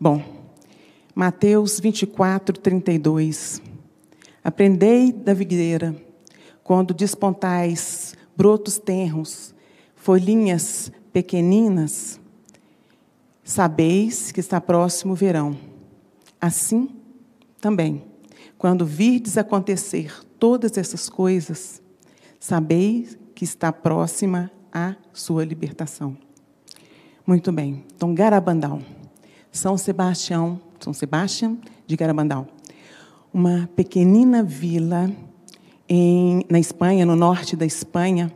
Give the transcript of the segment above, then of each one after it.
Bom, Mateus 24, 32. Aprendei da videira, quando despontais brotos tenros, folhinhas pequeninas, sabeis que está próximo o verão. Assim, também, quando virdes acontecer todas essas coisas, sabeis que está próxima a sua libertação. Muito bem. Então, Garabandal. São Sebastião de Garabandal. Uma pequenina vila na Espanha, no norte da Espanha,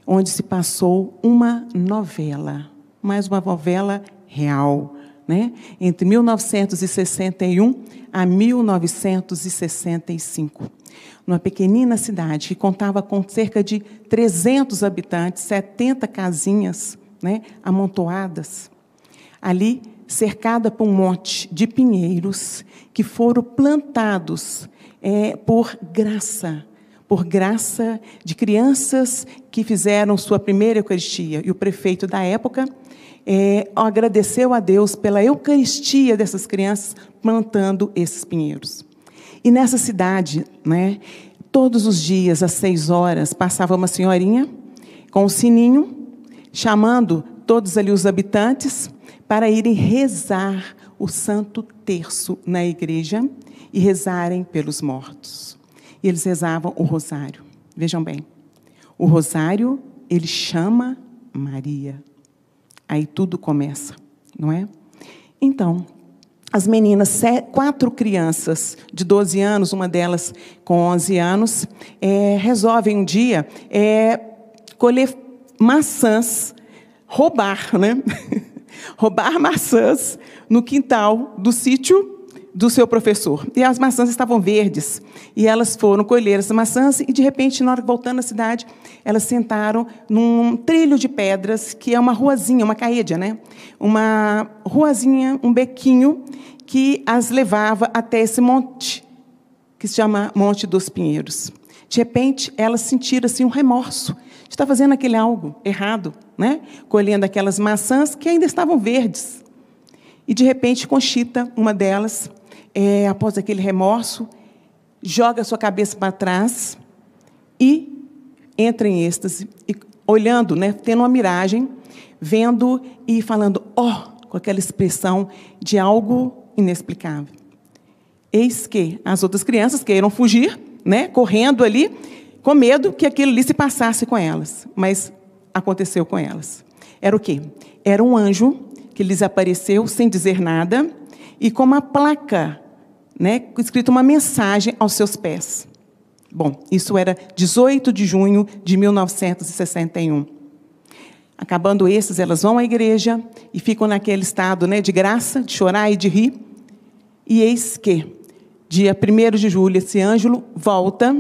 onde se passou uma novela, mais uma novela real, né? Entre 1961 a 1965. Numa pequenina cidade que contava com cerca de 300 habitantes, 70 casinhas, né, amontoadas. Ali, cercada por um monte de pinheiros que foram plantados por graça de crianças que fizeram sua primeira Eucaristia. E o prefeito da época agradeceu a Deus pela Eucaristia dessas crianças plantando esses pinheiros. E nessa cidade, né, todos os dias, às 6 horas, passava uma senhorinha com um sininho, chamando todos ali os habitantes para irem rezar o Santo Terço na igreja e rezarem pelos mortos. E eles rezavam o rosário. Vejam bem, o rosário, ele chama Maria. Aí tudo começa, não é? Então, as meninas, 4 crianças de 12 anos, uma delas com 11 anos, resolvem um dia colher maçãs, roubar, né? Roubar maçãs no quintal do sítio do seu professor. E as maçãs estavam verdes. E elas foram colher as maçãs e, de repente, na hora que voltando à cidade, elas sentaram num trilho de pedras, que é uma ruazinha, uma caída, né? Uma ruazinha, um bequinho, que as levava até esse monte, que se chama Monte dos Pinheiros. De repente, elas sentiram assim, um remorso de estar fazendo aquele algo errado, né? Colhendo aquelas maçãs que ainda estavam verdes. E, de repente, Conchita, uma delas, após aquele remorso, joga a sua cabeça para trás e entra em êxtase, e, olhando, né, tendo uma miragem, vendo e falando, com aquela expressão de algo inexplicável. Eis que as outras crianças queiram fugir, né, correndo ali, com medo que aquilo ali se passasse com elas. Mas aconteceu com elas. Era o quê? Era um anjo que lhes apareceu sem dizer nada e com uma placa, né, escrito uma mensagem aos seus pés. Bom, isso era 18 de junho de 1961. Acabando esses, elas vão à igreja e ficam naquele estado, né, de graça, de chorar e de rir. E eis que, dia 1º de julho, esse anjo volta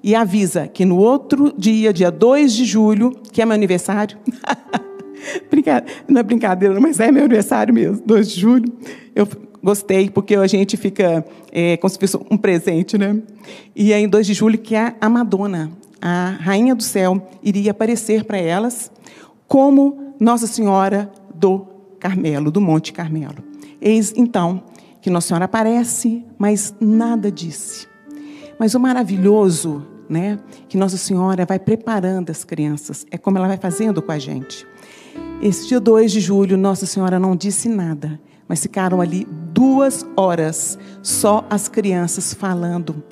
e avisa que no outro dia, dia 2 de julho, que é meu aniversário, não é brincadeira, mas é meu aniversário mesmo, 2 de julho, eu gostei, porque a gente fica como se fosse um presente, né? E aí, em 2 de julho, que a Madonna, a Rainha do Céu, iria aparecer para elas como Nossa Senhora do Carmelo, do Monte Carmelo. Eis, então, que Nossa Senhora aparece, mas nada disse. Mas o maravilhoso, né, que Nossa Senhora vai preparando as crianças, é como ela vai fazendo com a gente. Esse dia 2 de julho, Nossa Senhora não disse nada, mas ficaram ali 2 horas, só as crianças falando.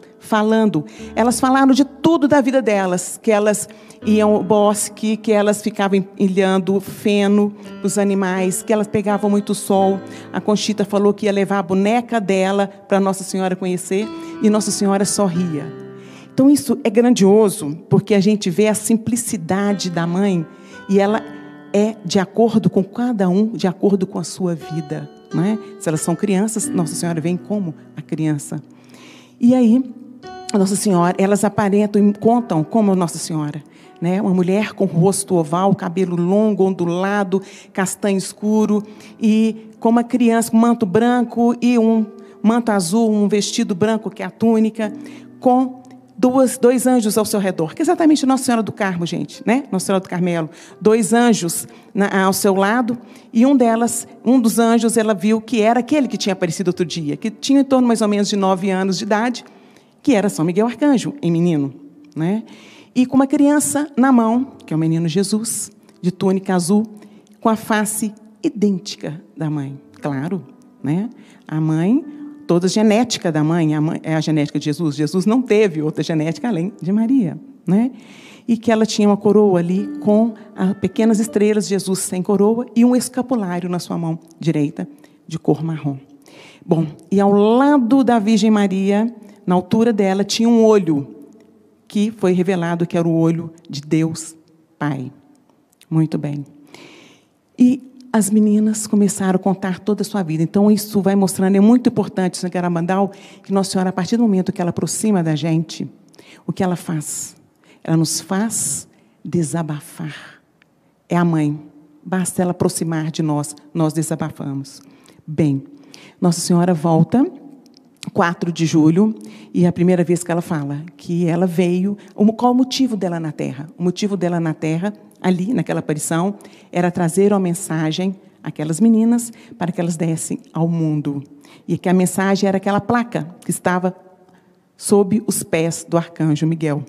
Elas falaram de tudo da vida delas, que elas iam ao bosque, que elas ficavam ilhando feno dos animais, que elas pegavam muito sol. A Conchita falou que ia levar a boneca dela para Nossa Senhora conhecer, e Nossa Senhora sorria. Então isso é grandioso, porque a gente vê a simplicidade da mãe, e ela é de acordo com cada um, de acordo com a sua vida, não é? Se elas são crianças, Nossa Senhora vem como a criança. E aí, a Nossa Senhora, elas aparentam e contam como Nossa Senhora, né? Uma mulher com rosto oval, cabelo longo, ondulado, castanho escuro, e com uma criança com manto branco e um manto azul, um vestido branco que é a túnica, com dois anjos ao seu redor, que é exatamente Nossa Senhora do Carmo, gente, né? Nossa Senhora do Carmelo. 2 anjos ao seu lado, e um dos anjos, ela viu que era aquele que tinha aparecido outro dia, que tinha em torno mais ou menos de 9 anos de idade, que era São Miguel Arcanjo, em menino, né? E com uma criança na mão, que é o menino Jesus, de túnica azul, com a face idêntica da mãe, claro, né? A mãe, toda a genética da mãe é a genética de Jesus. Jesus não teve outra genética além de Maria, né? E que ela tinha uma coroa ali com pequenas estrelas, Jesus sem coroa, e um escapulário na sua mão direita, de cor marrom. Bom, e ao lado da Virgem Maria, na altura dela, tinha um olho, que foi revelado que era o olho de Deus Pai. Muito bem. E as meninas começaram a contar toda a sua vida. Então, isso vai mostrando, é muito importante isso na Garabandal, que Nossa Senhora, a partir do momento que ela aproxima da gente, o que ela faz? Ela nos faz desabafar. É a mãe. Basta ela aproximar de nós, nós desabafamos. Bem, Nossa Senhora volta, 4 de julho, e é a primeira vez que ela fala que ela veio. Qual o motivo dela na Terra? O motivo dela na Terra, ali, naquela aparição, era trazer uma mensagem àquelas meninas para que elas dessem ao mundo. E que a mensagem era aquela placa que estava sob os pés do arcanjo Miguel.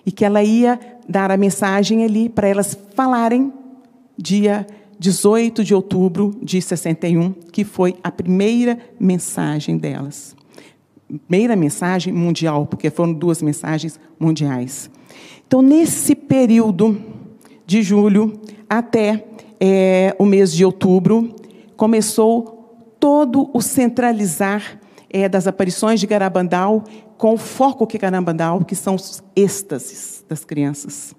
E que ela ia dar a mensagem ali para elas falarem dia 18 de outubro de 61, que foi a primeira mensagem delas. Primeira mensagem mundial, porque foram 2 mensagens mundiais. Então, nesse período de julho até o mês de outubro, começou todo o centralizar das aparições de Garabandal, com o foco que Garabandal, que são os êxtases das crianças.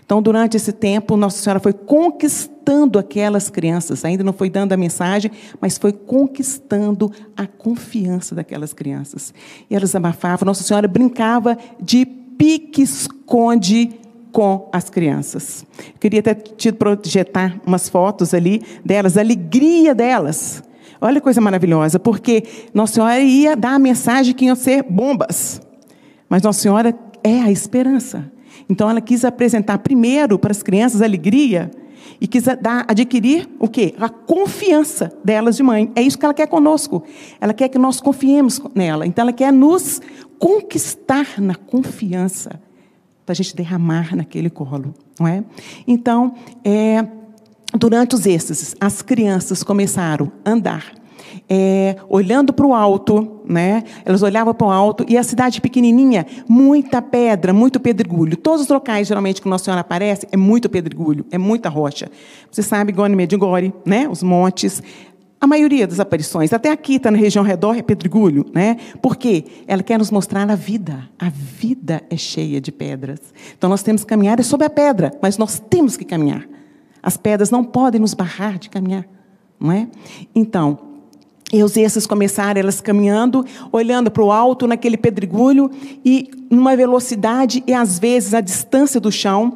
Então, durante esse tempo, Nossa Senhora foi conquistando aquelas crianças, ainda não foi dando a mensagem, mas foi conquistando a confiança daquelas crianças. E elas abafavam, Nossa Senhora brincava de pique-esconde com as crianças. Eu queria ter tido projetar umas fotos ali delas, a alegria delas. Olha que coisa maravilhosa, porque Nossa Senhora ia dar a mensagem que iam ser bombas, mas Nossa Senhora é a esperança. Então, ela quis apresentar primeiro para as crianças a alegria e quis adquirir o quê? A confiança delas de mãe. É isso que ela quer conosco. Ela quer que nós confiemos nela. Então, ela quer nos conquistar na confiança para a gente derramar naquele colo, não é? Então, durante os êxtases, as crianças começaram a andar, olhando para o alto, né? Elas olhavam para o alto, e a cidade pequenininha, muita pedra, muito pedregulho. Todos os locais, geralmente, que Nossa Senhora aparece, é muito pedregulho, é muita rocha. Você sabe, Gone Medjugorje, né? Os montes. A maioria das aparições, até aqui, está na região ao redor, é pedregulho, né? Por quê? Ela quer nos mostrar a vida. A vida é cheia de pedras. Então, nós temos que caminhar sobre a pedra, mas nós temos que caminhar. As pedras não podem nos barrar de caminhar, não é? Então, os esses começaram, elas caminhando, olhando para o alto, naquele pedregulho, e numa velocidade, e às vezes a distância do chão,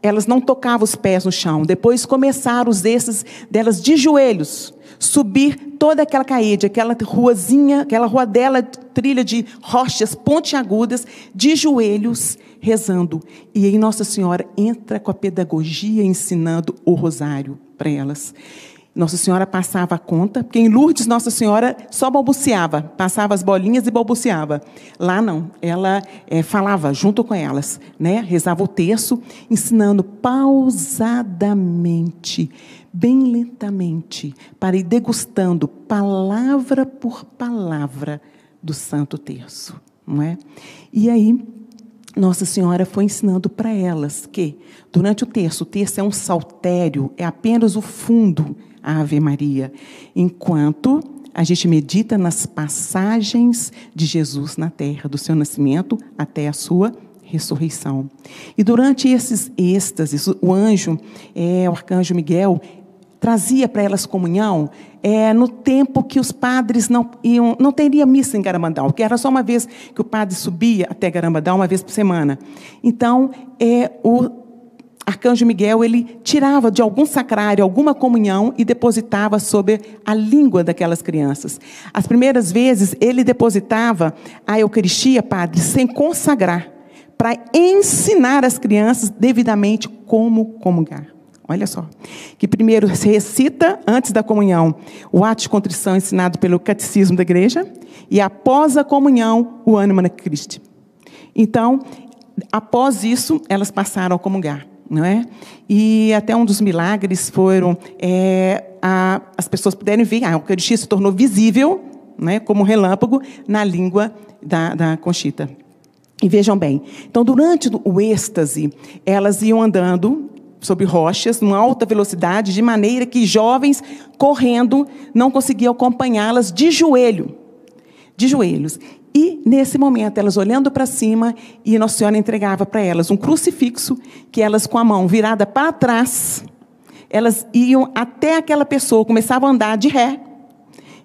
elas não tocavam os pés no chão. Depois começaram os esses delas de joelhos, subir toda aquela caída, aquela ruazinha, aquela ruadela, trilha de rochas pontiagudas, de joelhos, rezando. E aí Nossa Senhora entra com a pedagogia, ensinando o rosário para elas. Nossa Senhora passava a conta, porque em Lourdes Nossa Senhora só balbuciava, passava as bolinhas e balbuciava. Lá não, ela falava junto com elas, né? Rezava o terço, ensinando pausadamente, bem lentamente, para ir degustando palavra por palavra do Santo Terço, não é? E aí Nossa Senhora foi ensinando para elas que, durante o terço é um saltério, é apenas o fundo, a Ave Maria, enquanto a gente medita nas passagens de Jesus na terra, do seu nascimento até a sua ressurreição. E durante esses êxtases, o anjo, o arcanjo Miguel, trazia para elas comunhão no tempo que os padres não teria missa em Garabandal, que era só uma vez que o padre subia até Garabandal, uma vez por semana. Então, o arcanjo Miguel, ele tirava de algum sacrário, alguma comunhão e depositava sobre a língua daquelas crianças. As primeiras vezes, ele depositava a Eucaristia, padre, sem consagrar. para ensinar as crianças devidamente como comungar. Olha só, que primeiro se recita, antes da comunhão, o ato de contrição ensinado pelo catecismo da igreja, e após a comunhão, o Anima Christi. Então, após isso, elas passaram a comungar, não é? E até um dos milagres foram, as pessoas puderem ver, a Eucaristia se tornou visível, né, como um relâmpago, na língua da Conchita. E vejam bem, então, durante o êxtase, elas iam andando sobre rochas, numa alta velocidade, de maneira que jovens, correndo, não conseguiam acompanhá-las de joelhos. E, nesse momento, elas olhando para cima, e Nossa Senhora entregava para elas um crucifixo, que elas, com a mão virada para trás, elas iam até aquela pessoa, começavam a andar de ré,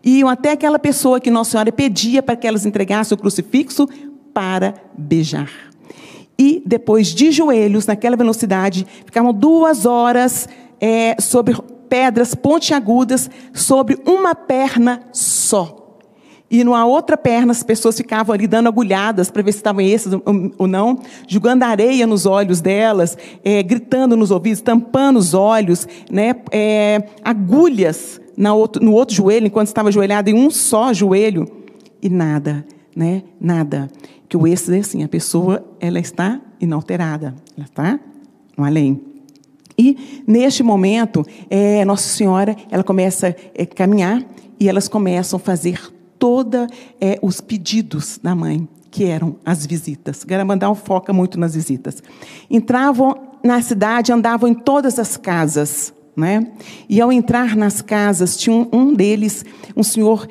iam até aquela pessoa que Nossa Senhora pedia para que elas entregassem o crucifixo para beijar. E depois, de joelhos, naquela velocidade, ficavam 2 horas sobre pedras pontiagudas, sobre uma perna só. E numa outra perna, as pessoas ficavam ali dando agulhadas para ver se estavam esses ou não, jogando areia nos olhos delas, gritando nos ouvidos, tampando os olhos, né, agulhas no outro joelho, enquanto estava ajoelhada em um só joelho, e nada, né, nada. Que o êxtase é assim, a pessoa ela está inalterada, ela está no além. E, neste momento, Nossa Senhora ela começa a caminhar e elas começam a fazer todos os pedidos da mãe, que eram as visitas. Garabandal foca muito nas visitas. Entravam na cidade, andavam em todas as casas, né? E, ao entrar nas casas, tinha um deles, um senhor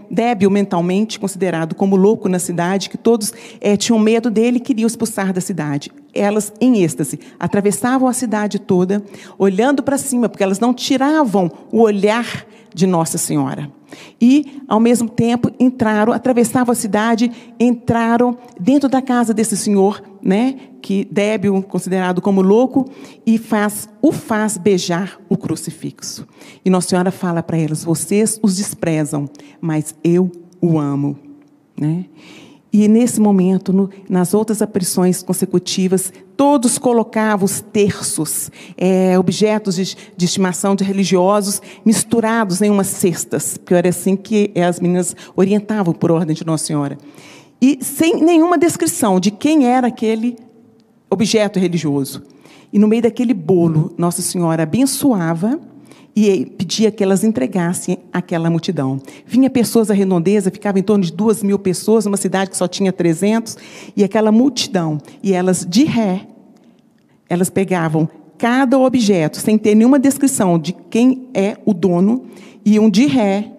débil mentalmente, considerado como louco na cidade, que todos tinham medo dele e queriam expulsar da cidade. Elas, em êxtase, atravessavam a cidade toda, olhando para cima, porque elas não tiravam o olhar de Nossa Senhora. E, ao mesmo tempo, atravessavam a cidade, entraram dentro da casa desse senhor, né, que débil, considerado como louco, e o faz beijar o crucifixo. E Nossa Senhora fala para elas: vocês os desprezam, mas eu o amo, né? E, nesse momento, nas outras aparições consecutivas, todos colocavam os terços, objetos de estimação de religiosos, misturados em umas cestas, porque era assim que as meninas orientavam por ordem de Nossa Senhora. E sem nenhuma descrição de quem era aquele objeto religioso. E, no meio daquele bolo, Nossa Senhora abençoava e pedia que elas entregassem àquela multidão. Vinha pessoas à redondeza, ficava em torno de 2.000 pessoas, numa cidade que só tinha 300, e aquela multidão, e elas, de ré, elas pegavam cada objeto, sem ter nenhuma descrição de quem é o dono, iam de ré,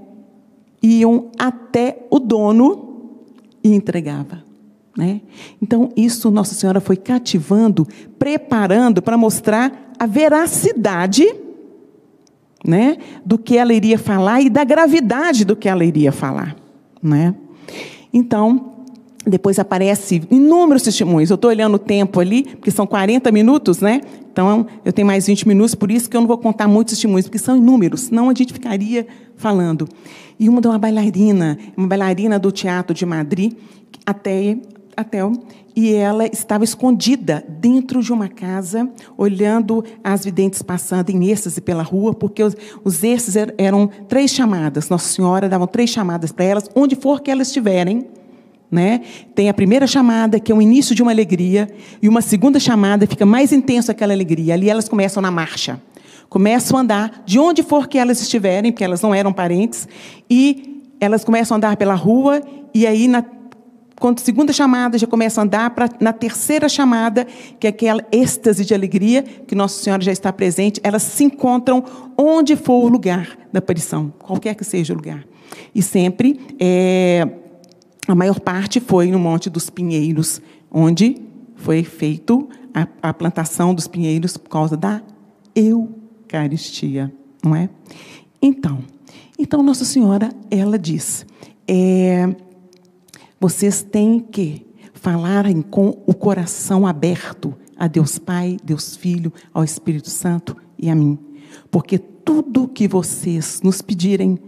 iam até o dono e entregava, né? Então, isso Nossa Senhora foi cativando, preparando para mostrar a veracidade, né, do que ela iria falar e da gravidade do que ela iria falar, né? Então, depois aparece inúmeros testemunhos. Eu estou olhando o tempo ali, porque são 40 minutos, né? Então, eu tenho mais 20 minutos, por isso que eu não vou contar muitos testemunhos, porque são inúmeros, senão a gente ficaria falando. E uma bailarina do Teatro de Madrid, até e ela estava escondida dentro de uma casa, olhando as videntes passando em êxtase pela rua, porque os êxtases eram 3 chamadas. Nossa Senhora dava 3 chamadas para elas, onde for que elas estiverem, né? Tem a primeira chamada, que é o início de uma alegria, e uma segunda chamada, fica mais intensa aquela alegria. Ali elas começam na marcha, começam a andar de onde for que elas estiverem, porque elas não eram parentes, e elas começam a andar pela rua, e aí quando a segunda chamada já começa a andar, na terceira chamada, que é aquela êxtase de alegria, que Nossa Senhora já está presente, elas se encontram onde for o lugar da aparição, qualquer que seja o lugar. E sempre, a maior parte foi no Monte dos Pinheiros, onde foi feito a plantação dos pinheiros por causa da Eucaristia, não é? Então Nossa Senhora, ela diz, vocês têm que falarem com o coração aberto a Deus Pai, Deus Filho, ao Espírito Santo e a mim. Porque tudo que vocês nos pedirem,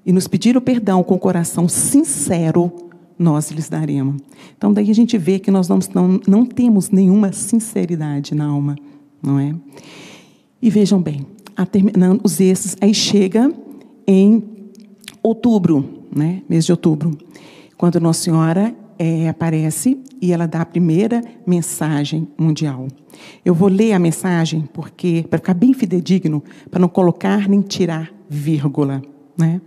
e nos pediram perdão com o coração sincero, nós lhes daremos. Então, daí a gente vê que nós não temos nenhuma sinceridade na alma, não é? E vejam bem, terminando os esses, aí chega em outubro, né? Mês de outubro, quando Nossa Senhora aparece e ela dá a primeira mensagem mundial. Eu vou ler a mensagem porque para ficar bem fidedigno, para não colocar nem tirar vírgula, né?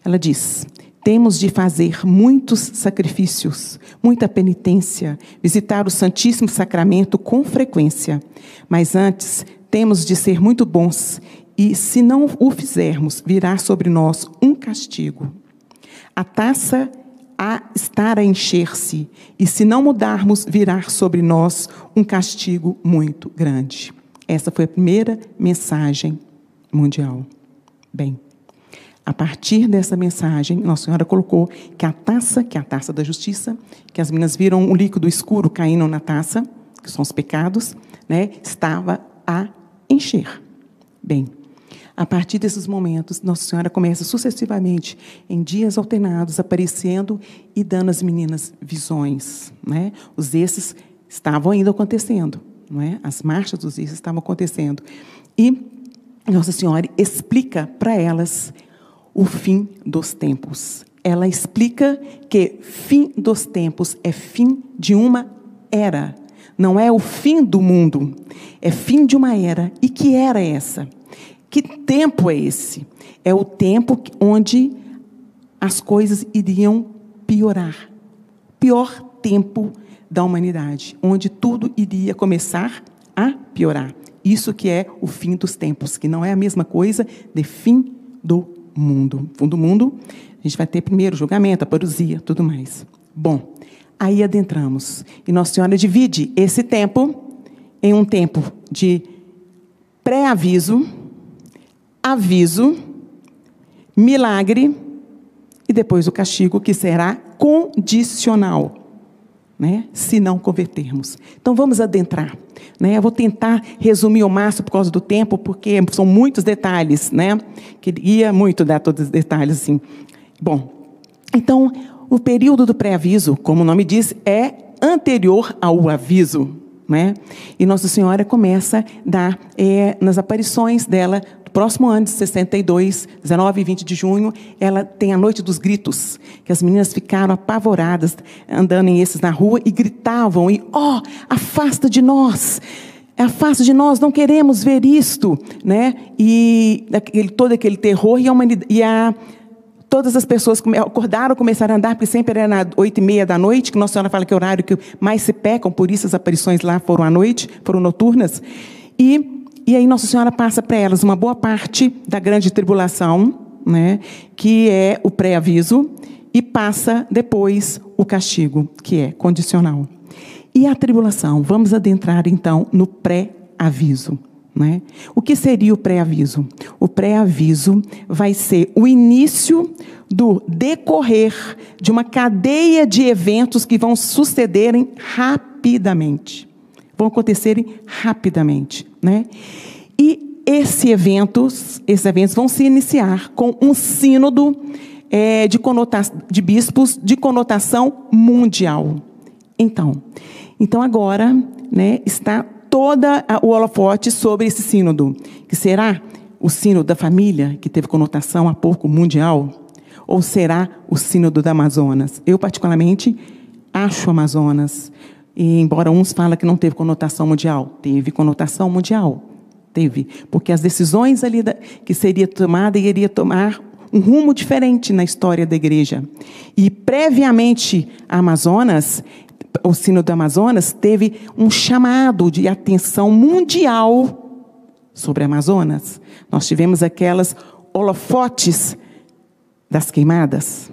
Ela diz: temos de fazer muitos sacrifícios, muita penitência, visitar o Santíssimo Sacramento com frequência, mas antes temos de ser muito bons e, se não o fizermos, virá sobre nós um castigo. A taça estar a encher-se, e se não mudarmos, virá sobre nós um castigo muito grande. Essa foi a primeira mensagem mundial. Bem, a partir dessa mensagem, Nossa Senhora colocou que a taça, que é a taça da justiça, que as meninas viram um líquido escuro caindo na taça, que são os pecados, né, estava a encher. Bem, a partir desses momentos, Nossa Senhora começa sucessivamente, em dias alternados, aparecendo e dando às meninas visões, né? Os esses estavam ainda acontecendo, não é? As marchas dos esses estavam acontecendo. E Nossa Senhora explica para elas o fim dos tempos. Ela explica que fim dos tempos é fim de uma era. Não é o fim do mundo, é fim de uma era. E que era essa? Que tempo é esse? É o tempo onde as coisas iriam piorar. Pior tempo da humanidade, onde tudo iria começar a piorar. Isso que é o fim dos tempos, que não é a mesma coisa de fim do mundo. Fim do mundo, a gente vai ter primeiro o julgamento, a parousia, tudo mais. Bom, aí adentramos. E Nossa Senhora divide esse tempo em um tempo de pré-aviso, aviso, milagre e depois o castigo, que será condicional, né? Se não convertermos. Então vamos adentrar, né? Eu vou tentar resumir ao máximo por causa do tempo, porque são muitos detalhes, né? Queria muito dar todos os detalhes assim. Bom, então o período do pré-aviso, como o nome diz, é anterior ao aviso, né? E Nossa Senhora começa a dar nas aparições dela. Próximo ano de 62, 19 e 20 de junho, ela tem a Noite dos Gritos, que as meninas ficaram apavoradas, andando em esses na rua, e gritavam, e, afasta de nós, não queremos ver isto, né? E todo aquele terror, todas as pessoas acordaram, começaram a andar, porque sempre era às 8h30 da noite, que Nossa Senhora fala que é o horário que mais se pecam, por isso as aparições lá foram à noite, foram noturnas, e aí Nossa Senhora passa para elas uma boa parte da grande tribulação, né, que é o pré-aviso, e passa depois o castigo, que é condicional. E a tribulação? Vamos adentrar então no pré-aviso, né? O que seria o pré-aviso? O pré-aviso vai ser o início do decorrer de uma cadeia de eventos que vão sucederem rapidamente. Vão acontecerem rapidamente, né? E esses eventos vão se iniciar com um sínodo de bispos de conotação mundial. Então agora, né, está toda o holofote sobre esse sínodo, que será o sínodo da família, que teve conotação há pouco mundial, ou será o sínodo da Amazonas? Eu, particularmente, acho Amazonas. E, embora uns falem que não teve conotação mundial, teve conotação mundial, teve, porque as decisões ali que seria tomada iria tomar um rumo diferente na história da igreja. E previamente a Amazonas, o Sínodo do Amazonas teve um chamado de atenção mundial sobre a Amazonas. Nós tivemos aquelas holofotes das queimadas.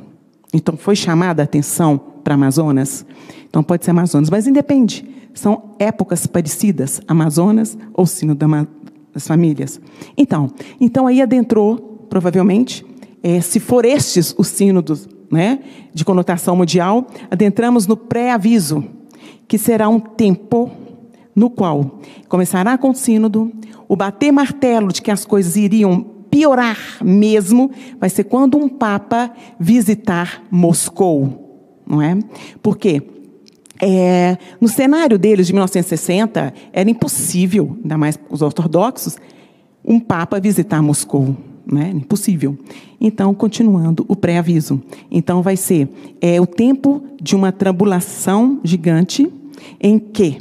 Então foi chamada a atenção para a Amazonas. Então pode ser Amazonas, mas independe. São épocas parecidas, Amazonas ou Sínodo das Famílias. Então aí adentrou, provavelmente, se for estes os sínodos, né, de conotação mundial, adentramos no pré-aviso, que será um tempo no qual começará com o sínodo, o bater martelo de que as coisas iriam piorar mesmo, vai ser quando um papa visitar Moscou. não é? Por quê? No cenário deles, de 1960, era impossível, ainda mais os ortodoxos, um Papa visitar Moscou. Né? Impossível. Então, continuando o pré-aviso. Então, vai ser o tempo de uma tribulação gigante, em que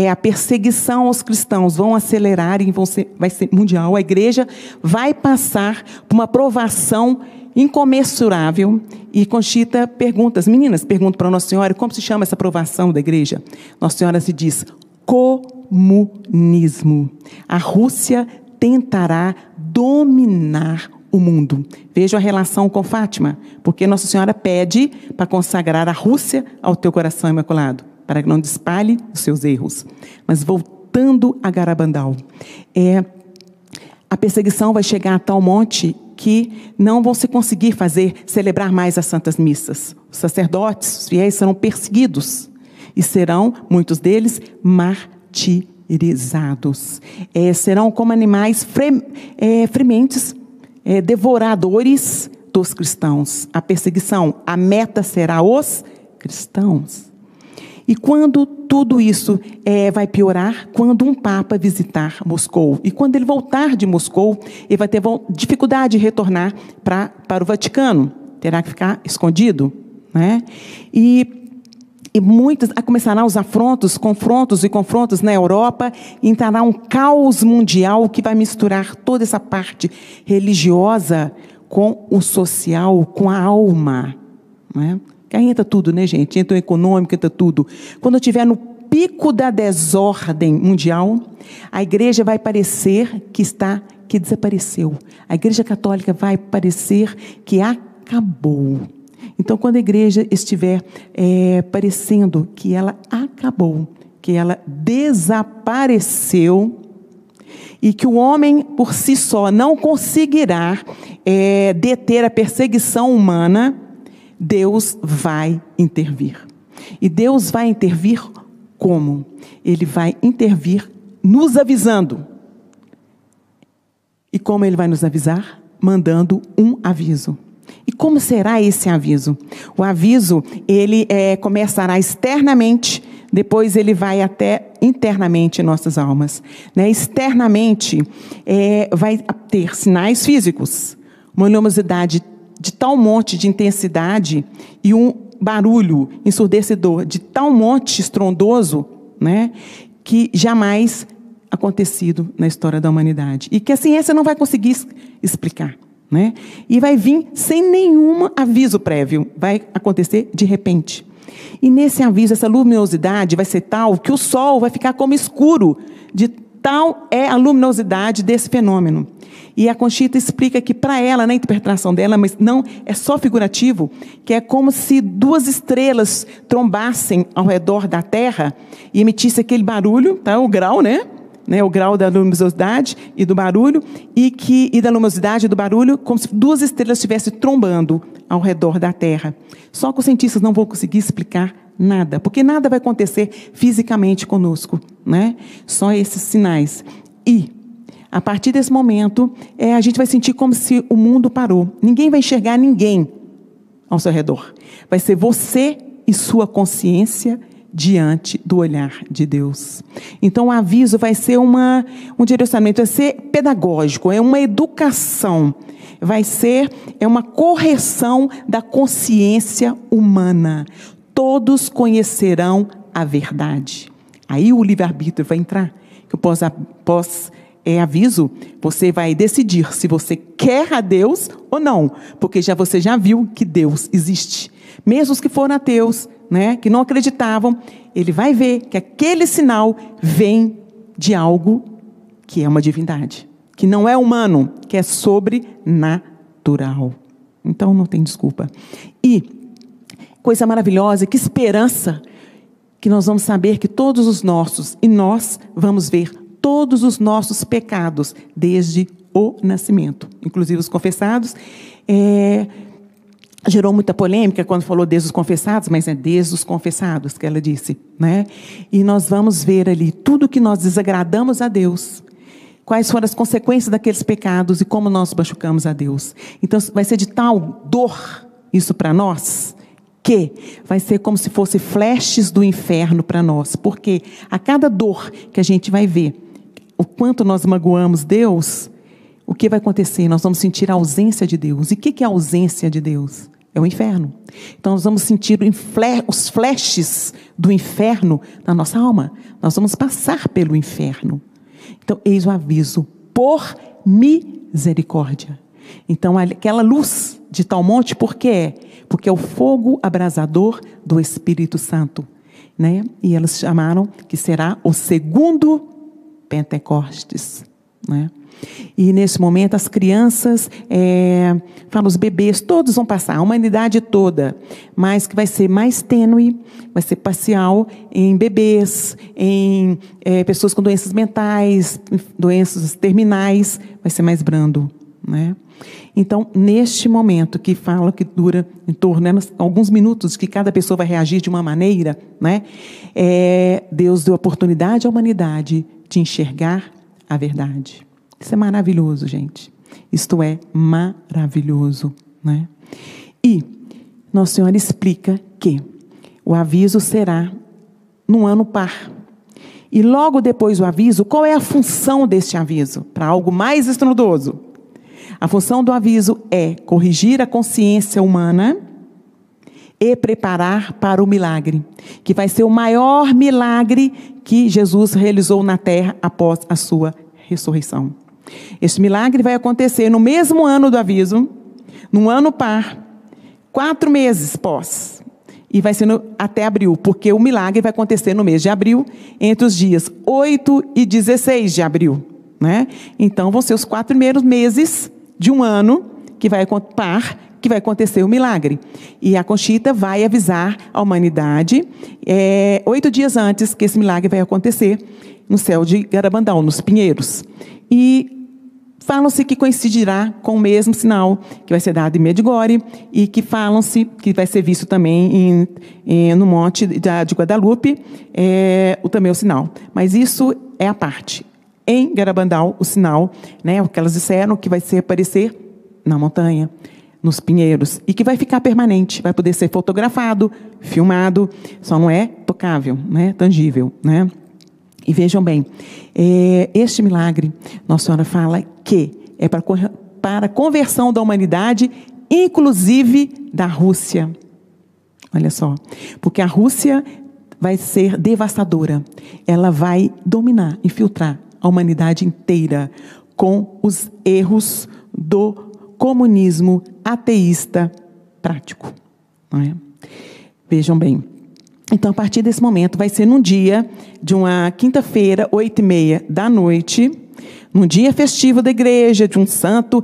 a perseguição aos cristãos vão acelerar e vai ser mundial. A igreja vai passar por uma provação incomensurável. E Conchita pergunta, as meninas perguntam para Nossa Senhora, como se chama essa provação da igreja? Nossa Senhora se diz comunismo. A Rússia tentará dominar o mundo. Veja a relação com Fátima, porque Nossa Senhora pede para consagrar a Rússia ao teu coração imaculado, para que não espalhe os seus erros. Mas voltando a Garabandal, a perseguição vai chegar a tal monte que não vão se conseguir celebrar mais as santas missas. Os sacerdotes, os fiéis serão perseguidos e serão, muitos deles, martirizados. Serão como animais frementes, devoradores dos cristãos. A perseguição, a meta será os cristãos. E quando tudo isso vai piorar, quando um Papa visitar Moscou. E quando ele voltar de Moscou, ele vai ter dificuldade de retornar para o Vaticano. Terá que ficar escondido. Né? E muitos começarão os confrontos na Europa, e entrará um caos mundial que vai misturar toda essa parte religiosa com o social, com a alma. Né? Que aí entra tudo, né, gente? Entra o econômico, entra tudo. Quando estiver no pico da desordem mundial, a igreja vai parecer que desapareceu. A igreja católica vai parecer que acabou. Então, quando a igreja estiver parecendo que ela acabou, que ela desapareceu, e que o homem por si só não conseguirá deter a perseguição humana, Deus vai intervir. E Deus vai intervir como? Ele vai intervir nos avisando. E como Ele vai nos avisar? Mandando um aviso. E como será esse aviso? O aviso, ele começará externamente, depois ele vai até internamente em nossas almas. Né? Externamente, vai ter sinais físicos, uma luminosidade de tal monte de intensidade e um barulho ensurdecedor de tal monte estrondoso, né, que jamais acontecido na história da humanidade. E que a ciência não vai conseguir explicar. Né? E vai vir sem nenhum aviso prévio, vai acontecer de repente. E nesse aviso, essa luminosidade vai ser tal que o sol vai ficar como escuro, de tal é a luminosidade desse fenômeno. E a Conchita explica que para ela, na interpretação dela, mas não é só figurativo, que é como se duas estrelas trombassem ao redor da Terra e emitisse aquele barulho, tá? O grau, né? O grau da luminosidade e do barulho, e da luminosidade e do barulho, como se duas estrelas estivessem trombando ao redor da Terra. Só que os cientistas não vão conseguir explicar nada, porque nada vai acontecer fisicamente conosco, né? Só esses sinais. E, a partir desse momento, a gente vai sentir como se o mundo parou. Ninguém vai enxergar ninguém ao seu redor. Vai ser você e sua consciência diante do olhar de Deus. Então, o aviso vai ser um direcionamento, vai ser pedagógico, é uma educação, vai ser uma correção da consciência humana. Todos conhecerão a verdade. Aí o livre-arbítrio vai entrar, que aviso, você vai decidir se você quer a Deus ou não, porque você já viu que Deus existe. Mesmo os que foram ateus, né, que não acreditavam, ele vai ver que aquele sinal vem de algo que é uma divindade, que não é humano, que é sobrenatural. Então não tem desculpa. E coisa maravilhosa, que esperança, que nós vamos saber que todos os nossos, e nós vamos ver todos os nossos pecados desde o nascimento, inclusive os confessados. Gerou muita polêmica quando falou desde os confessados, mas é desde os confessados que ela disse, né? E nós vamos ver ali tudo que nós desagradamos a Deus, quais foram as consequências daqueles pecados e como nós machucamos a Deus. Então vai ser de tal dor isso para nós, que vai ser como se fosse flashes do inferno para nós, porque a cada dor que a gente vai ver, o quanto nós magoamos Deus, o que vai acontecer? Nós vamos sentir a ausência de Deus. E o que é a ausência de Deus? É o inferno. Então nós vamos sentir os flashes do inferno na nossa alma. Nós vamos passar pelo inferno. Então, eis o aviso, por misericórdia. Então, aquela luz de tal monte, por quê? Porque é o fogo abrasador do Espírito Santo, né? E eles chamaram que será o segundo Pentecostes, né? E nesse momento as crianças, os bebês, todos vão passar, a humanidade toda, mas que vai ser mais tênue, vai ser parcial em bebês, em pessoas com doenças mentais, doenças terminais, vai ser mais brando, né? Então, neste momento que fala que dura em torno de alguns minutos, que cada pessoa vai reagir de uma maneira, né? Deus deu oportunidade à humanidade de enxergar a verdade. Isso é maravilhoso, gente. Isto é maravilhoso, né? E Nossa Senhora explica que o aviso será num ano par. E logo depois do aviso, qual é a função deste aviso? Para algo mais estrondoso. A função do aviso é corrigir a consciência humana e preparar para o milagre, que vai ser o maior milagre que Jesus realizou na terra após a sua ressurreição. Este milagre vai acontecer no mesmo ano do aviso, num ano par, 4 meses pós, e vai ser até abril, porque o milagre vai acontecer no mês de abril, entre os dias 8 e 16 de abril, né? Então vão ser os 4 primeiros meses de um ano que vai acontecer o milagre. E a Conchita vai avisar a humanidade 8 dias antes que esse milagre vai acontecer no céu de Garabandal, nos Pinheiros. E falam-se que coincidirá com o mesmo sinal que vai ser dado em Medjugorje e que falam-se que vai ser visto também no Monte de Guadalupe, também o sinal. Mas isso é a parte. Em Garabandal, o sinal, né, o que elas disseram, que vai aparecer na montanha, nos pinheiros, e que vai ficar permanente, vai poder ser fotografado, filmado, só não é tocável, né, tangível, né? E vejam bem, este milagre, Nossa Senhora fala que é para a conversão da humanidade, inclusive da Rússia. Olha só, porque a Rússia vai ser devastadora, ela vai dominar, infiltrar a humanidade inteira com os erros do comunismo ateísta prático, não é? Vejam bem. Então, a partir desse momento, vai ser num dia de uma quinta-feira, 8h30 da noite, num dia festivo da igreja, de um santo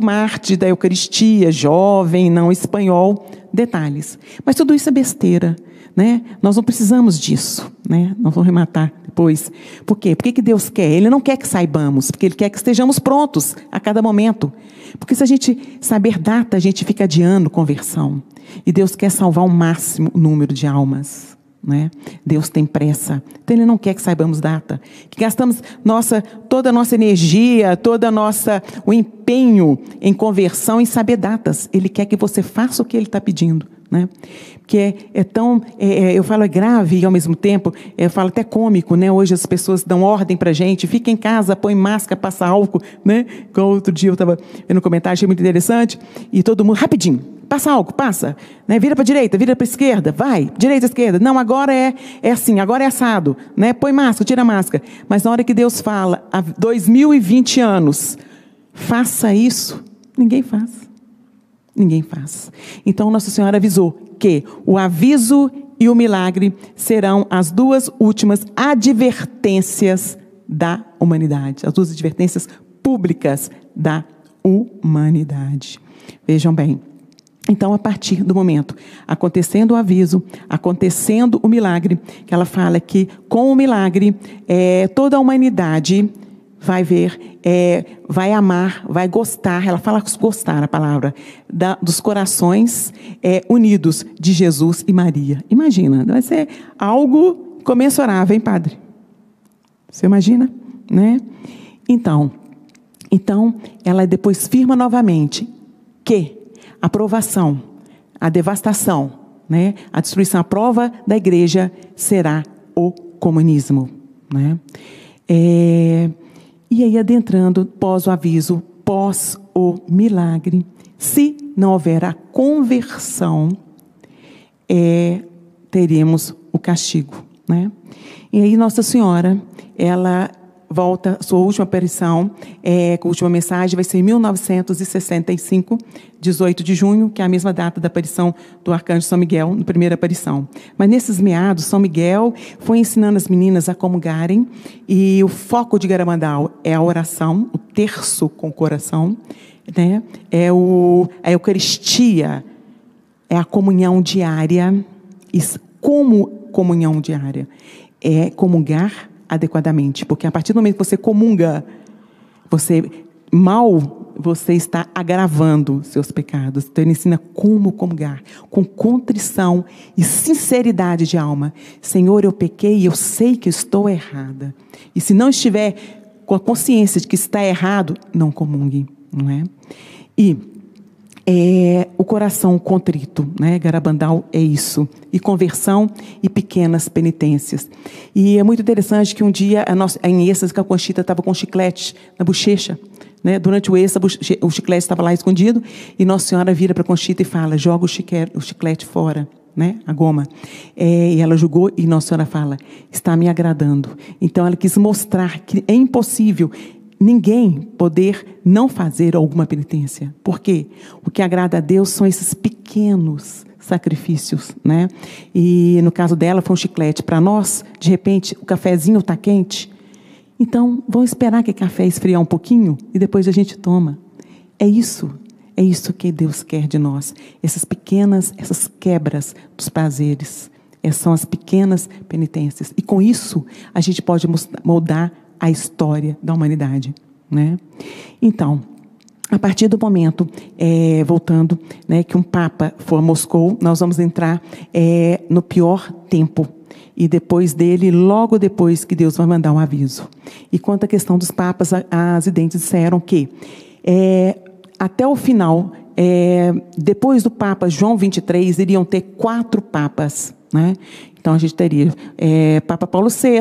mártir da Eucaristia, jovem, não espanhol, detalhes. Mas tudo isso é besteira, né? Nós não precisamos disso, né? Nós vamos rematar depois. Por quê? Por que Deus quer? Ele não quer que saibamos, porque Ele quer que estejamos prontos a cada momento. Porque se a gente saber data, a gente fica adiando conversão. E Deus quer salvar o máximo número de almas, né? Deus tem pressa. Então Ele não quer que saibamos data. Que gastamos toda a nossa energia, o empenho em conversão, em saber datas. Ele quer que você faça o que Ele está pedindo, né? Porque eu falo é grave e ao mesmo tempo, eu falo até cômico, né? Hoje as pessoas dão ordem para a gente, fica em casa, põe máscara, passa álcool, né? Como outro dia eu estava vendo um comentário, achei muito interessante, e todo mundo, rapidinho, passa álcool, passa, né? Vira para a direita, vira para a esquerda, vai, direita, esquerda, não, agora é assim, agora é assado, né? Põe máscara, tira a máscara, mas na hora que Deus fala, há 2020 anos, faça isso, ninguém faz. Ninguém faz. Então, Nossa Senhora avisou que o aviso e o milagre serão as 2 últimas advertências da humanidade. As 2 advertências públicas da humanidade. Vejam bem. Então, a partir do momento, acontecendo o aviso, acontecendo o milagre, que ela fala que com o milagre, toda a humanidade vai ver, vai amar, vai gostar, ela fala gostar a palavra, dos corações unidos de Jesus e Maria. Imagina, vai ser algo comensurável, hein, padre? Você imagina, né? Então, ela depois firma novamente que a aprovação a devastação, né? A destruição, a prova da igreja será o comunismo, né? E aí, adentrando, pós o aviso, pós o milagre, se não houver a conversão, teremos o castigo, né? E aí Nossa Senhora, ela volta, sua última aparição, a última mensagem vai ser em 1965, 18 de junho, que é a mesma data da aparição do Arcanjo São Miguel, na primeira aparição. Mas nesses meados, São Miguel foi ensinando as meninas a comungarem, e o foco de Garabandal é a oração, o terço com o coração, né? A Eucaristia, é a comunhão diária. Como comunhão diária? É comungar adequadamente, porque a partir do momento que você comunga, você está agravando seus pecados. Então ele ensina como comungar, com contrição e sinceridade de alma. Senhor, eu pequei e eu sei que estou errada. E se não estiver com a consciência de que está errado, não comungue, não é? E o coração contrito, né? Garabandal é isso. E conversão e pequenas penitências. E é muito interessante que um dia, em êxtase, a Conchita estava com chiclete na bochecha, né? Durante o êxtase, o chiclete estava lá escondido, e Nossa Senhora vira para a Conchita e fala, joga o chiclete fora, né? A goma. E ela jogou, e Nossa Senhora fala, está me agradando. Então ela quis mostrar que é impossível ninguém poder não fazer alguma penitência. Por quê? O que agrada a Deus são esses pequenos sacrifícios, né? E no caso dela foi um chiclete. Para nós, de repente, o cafezinho está quente. Então, vamos esperar que o café esfriar um pouquinho e depois a gente toma. É isso que Deus quer de nós. Essas quebras dos prazeres. Essas são as pequenas penitências. E com isso, a gente pode moldar a história da humanidade, né? Então, a partir do momento, voltando, né, que um Papa for a Moscou, nós vamos entrar no pior tempo. E depois dele, logo depois que Deus vai mandar um aviso. E quanto à questão dos papas, as videntes disseram que até o final, depois do Papa João 23, iriam ter 4 papas, né? Então, a gente teria Papa Paulo VI,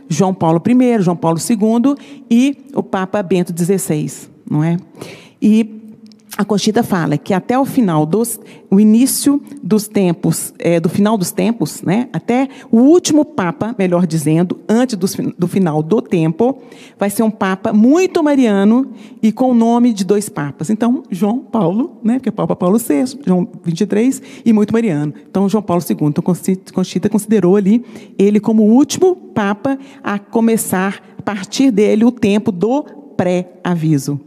João Paulo I, João Paulo II e o Papa Bento XVI, não é? E a Conchita fala que até o final o início dos tempos, do final dos tempos, né? Até o último Papa, melhor dizendo, antes do final do tempo, vai ser um Papa muito mariano e com o nome de 2 papas. Então, João Paulo, né? Porque é Papa Paulo VI, João 23 e muito mariano. Então, João Paulo II. Então, Conchita considerou ali ele como o último Papa a começar, a partir dele, o tempo do pré-aviso.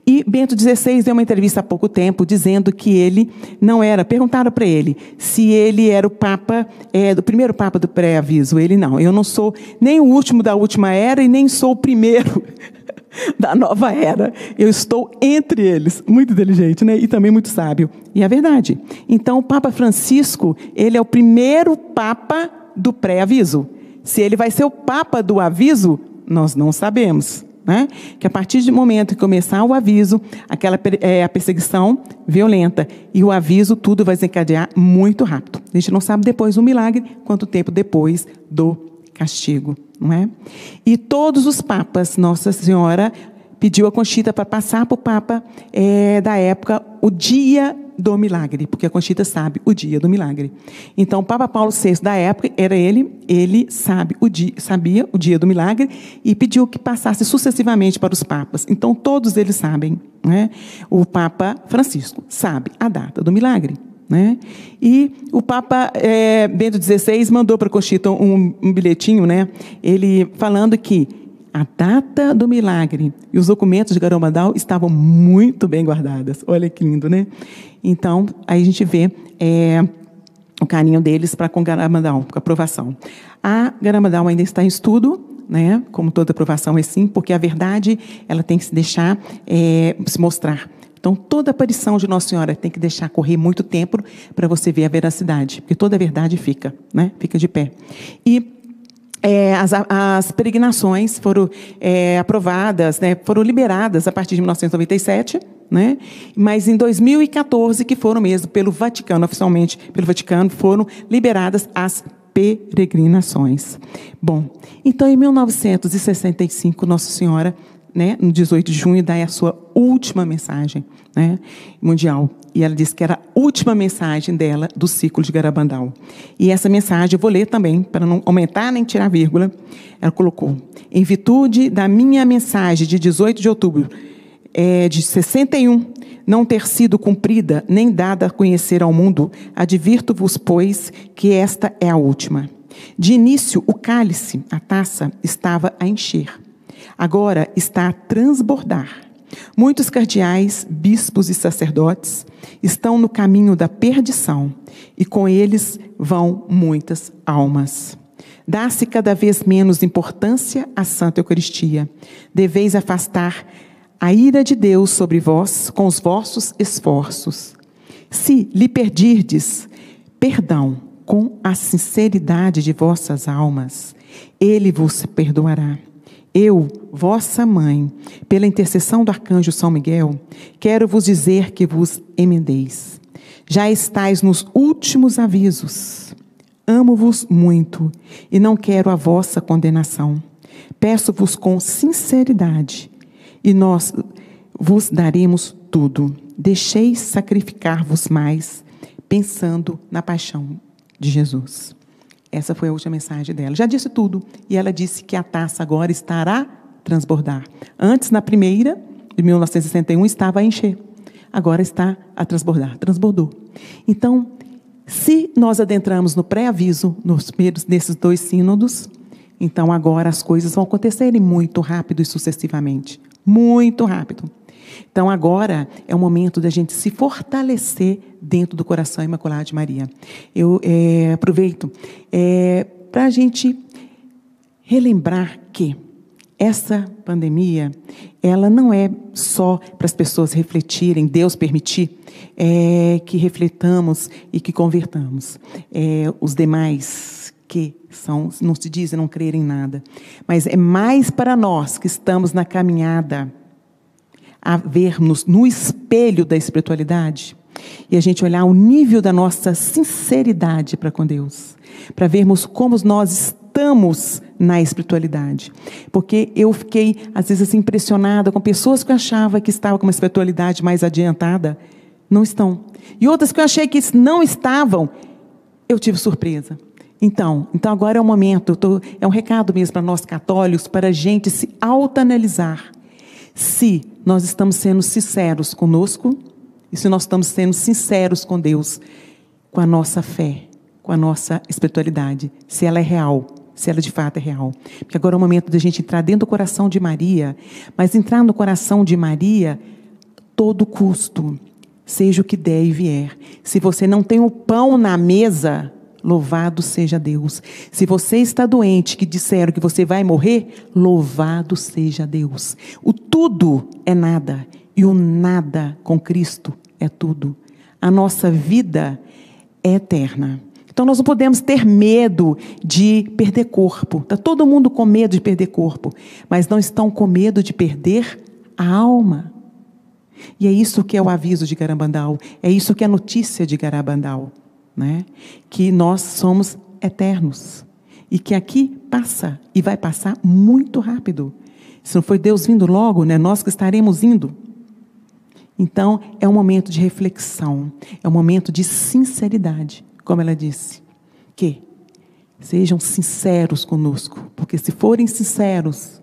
E Bento XVI deu uma entrevista há pouco tempo, dizendo que ele não era... Perguntaram para ele se ele era o Papa, do primeiro Papa do pré-aviso. Ele, não, eu não sou nem o último da última era e nem sou o primeiro da nova era. Eu estou entre eles. Muito inteligente, né? E também muito sábio. E é verdade. Então, o Papa Francisco, ele é o primeiro Papa do pré-aviso. Se ele vai ser o Papa do aviso, nós não sabemos. Né? Que a partir do momento que começar o aviso, a perseguição violenta e o aviso, tudo vai desencadear muito rápido. A gente não sabe depois do milagre, quanto tempo depois do castigo. Não é? E todos os papas, Nossa Senhora pediu a Conchita para passar para o Papa da época o dia do milagre, porque a Conchita sabe o dia do milagre. Então, o Papa Paulo VI da época, era ele sabia o dia do milagre e pediu que passasse sucessivamente para os papas. Então, todos eles sabem, né? O Papa Francisco sabe a data do milagre, né? E o Papa Bento XVI mandou para a Conchita um bilhetinho, né? Ele falando que a data do milagre e os documentos de Garabandal estavam muito bem guardadas. Olha que lindo, né? Então, aí a gente vê o carinho deles para com Garabandal, com a aprovação. A Garabandal ainda está em estudo, né? Como toda aprovação é sim, porque a verdade ela tem que se deixar se mostrar. Então, toda aparição de Nossa Senhora tem que deixar correr muito tempo para você ver a veracidade, porque toda a verdade fica, né? Fica de pé. E as peregrinações foram aprovadas, né, foram liberadas a partir de 1997, né? Mas em 2014, que foram mesmo pelo Vaticano, oficialmente pelo Vaticano, foram liberadas as peregrinações. Bom, então em 1965, Nossa Senhora, né, no 18 de junho, dá a sua última mensagem, né, mundial. E ela disse que era a última mensagem dela do ciclo de Garabandal. E essa mensagem, eu vou ler também, para não aumentar nem tirar vírgula. Ela colocou: em virtude da minha mensagem de 18 de outubro de 61, não ter sido cumprida, nem dada a conhecer ao mundo, advirto-vos, pois, que esta é a última. De início, o cálice, a taça, estava a encher. Agora está a transbordar. Muitos cardeais, bispos e sacerdotes estão no caminho da perdição, e com eles vão muitas almas. Dá-se cada vez menos importância à Santa Eucaristia. Deveis afastar a ira de Deus sobre vós com os vossos esforços. Se lhe pedirdes perdão com a sinceridade de vossas almas, ele vos perdoará. Eu, vossa mãe, pela intercessão do arcanjo São Miguel, quero vos dizer que vos emendeis. Já estáis nos últimos avisos. Amo-vos muito e não quero a vossa condenação. Peço-vos com sinceridade e nós vos daremos tudo. Deixeis sacrificar-vos mais, pensando na paixão de Jesus. Essa foi a última mensagem dela. Já disse tudo. E ela disse que a taça agora estará a transbordar. Antes, na primeira, de 1961, estava a encher. Agora está a transbordar. Transbordou. Então, se nós adentramos no pré-aviso, nesses 2 sínodos, então agora as coisas vão acontecerem muito rápido e sucessivamente. Muito rápido. Então, agora é o momento da gente se fortalecer dentro do coração imaculado de Maria. Eu aproveito para a gente relembrar que essa pandemia, ela não é só para as pessoas refletirem, Deus permitir que refletamos e que convertamos. Os demais que não se dizem não crer em nada. Mas é mais para nós que estamos na caminhada a vermos no espelho da espiritualidade e a gente olhar o nível da nossa sinceridade para com Deus, para vermos como nós estamos na espiritualidade. Porque eu fiquei, às vezes, assim, impressionada com pessoas que eu achava que estavam com uma espiritualidade mais adiantada, não estão. E outras que eu achei que não estavam, eu tive surpresa. Então agora é o momento, é um recado mesmo para nós católicos, para a gente se autoanalisar. Se nós estamos sendo sinceros conosco, e se nós estamos sendo sinceros com Deus, com a nossa fé, com a nossa espiritualidade, se ela é real, se ela de fato é real. Porque agora é o momento da gente entrar dentro do coração de Maria, mas entrar no coração de Maria, todo custo, seja o que der e vier. Se você não tem o pão na mesa, louvado seja Deus. Se você está doente, que disseram que você vai morrer, louvado seja Deus. O tudo é nada, e o nada com Cristo é tudo. A nossa vida é eterna. Então nós não podemos ter medo de perder corpo. Está todo mundo com medo de perder corpo, mas não estão com medo de perder a alma. E é isso que é o aviso de Garabandal, é isso que é a notícia de Garabandal. Né? Que nós somos eternos e que aqui passa e vai passar muito rápido. Se não foi Deus vindo logo, né? Nós que estaremos indo. Então é um momento de reflexão, é um momento de sinceridade, como ela disse, que sejam sinceros conosco, porque se forem sinceros,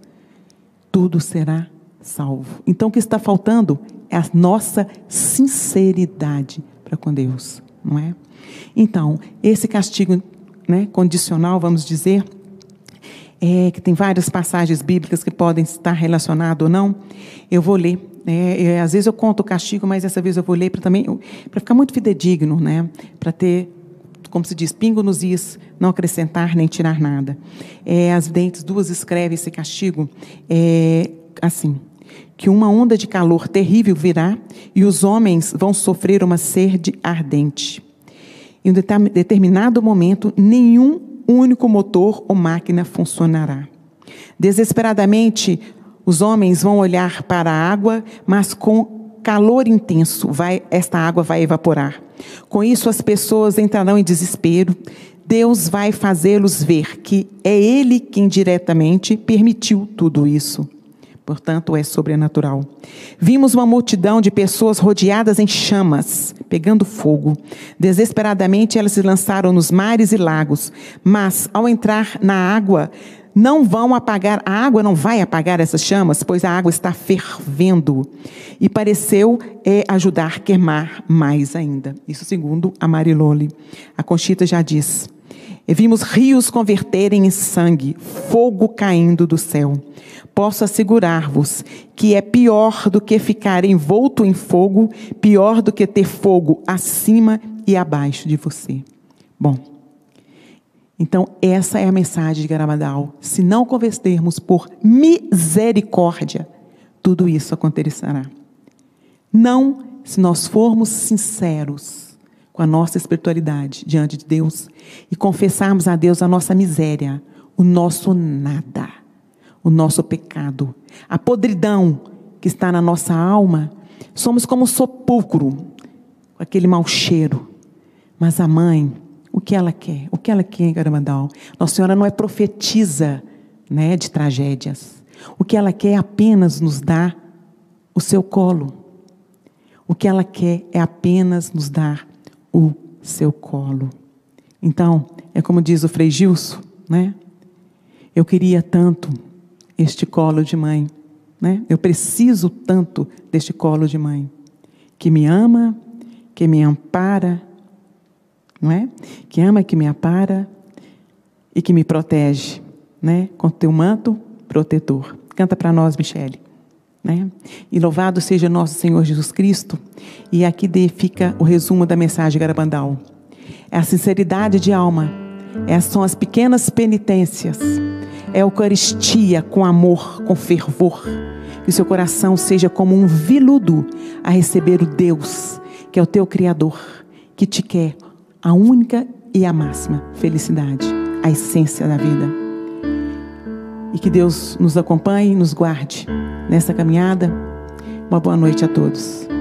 tudo será salvo. Então o que está faltando é a nossa sinceridade para com Deus, não é? Então, esse castigo, né, condicional, vamos dizer, que tem várias passagens bíblicas que podem estar relacionadas ou não, eu vou ler. Às vezes eu conto o castigo, mas dessa vez eu vou ler para ficar muito fidedigno, né, para ter, como se diz, pingo nos is, não acrescentar nem tirar nada. As Videntes 2 escrevem esse castigo assim: que uma onda de calor terrível virá e os homens vão sofrer uma sede ardente. Em um determinado momento, nenhum único motor ou máquina funcionará. Desesperadamente, os homens vão olhar para a água, mas com calor intenso, esta água vai evaporar. Com isso, as pessoas entrarão em desespero. Deus vai fazê-los ver que é Ele quem diretamente permitiu tudo isso. Portanto, é sobrenatural. Vimos uma multidão de pessoas rodeadas em chamas, pegando fogo. Desesperadamente, elas se lançaram nos mares e lagos. Mas, ao entrar na água, a água não vai apagar essas chamas, pois a água está fervendo. E pareceu ajudar a queimar mais ainda. Isso segundo a Mariloli. A Conchita já diz: vimos rios converterem em sangue, fogo caindo do céu. Posso assegurar-vos que é pior do que ficar envolto em fogo, pior do que ter fogo acima e abaixo de você. Bom, então essa é a mensagem de Garabandal. Se não convertermos por misericórdia, tudo isso acontecerá. Não, se nós formos sinceros com a nossa espiritualidade diante de Deus e confessarmos a Deus a nossa miséria, o nosso nada, o nosso pecado, a podridão que está na nossa alma, somos como um sepulcro, com aquele mau cheiro. Mas a mãe, o que ela quer? O que ela quer, Garabandal? Nossa Senhora não é profetisa, né, de tragédias. O que ela quer é apenas nos dar o seu colo. O que ela quer é apenas nos dar o seu colo. Então, é como diz o Frei Gilson, né? Eu queria tanto este colo de mãe, né? Eu preciso tanto deste colo de mãe, que me ama, que me ampara, não é? Que ama, que me ampara e que me protege, né? Com teu manto protetor. Canta para nós, Michele, né? E louvado seja nosso Senhor Jesus Cristo. E aqui fica o resumo da mensagem de Garabandal. É a sinceridade de alma, são as pequenas penitências, é a Eucaristia com amor, com fervor. Que o seu coração seja como um viludo a receber o Deus, que é o teu Criador, que te quer a única e a máxima felicidade, a essência da vida. E que Deus nos acompanhe e nos guarde nessa caminhada. Uma boa noite a todos.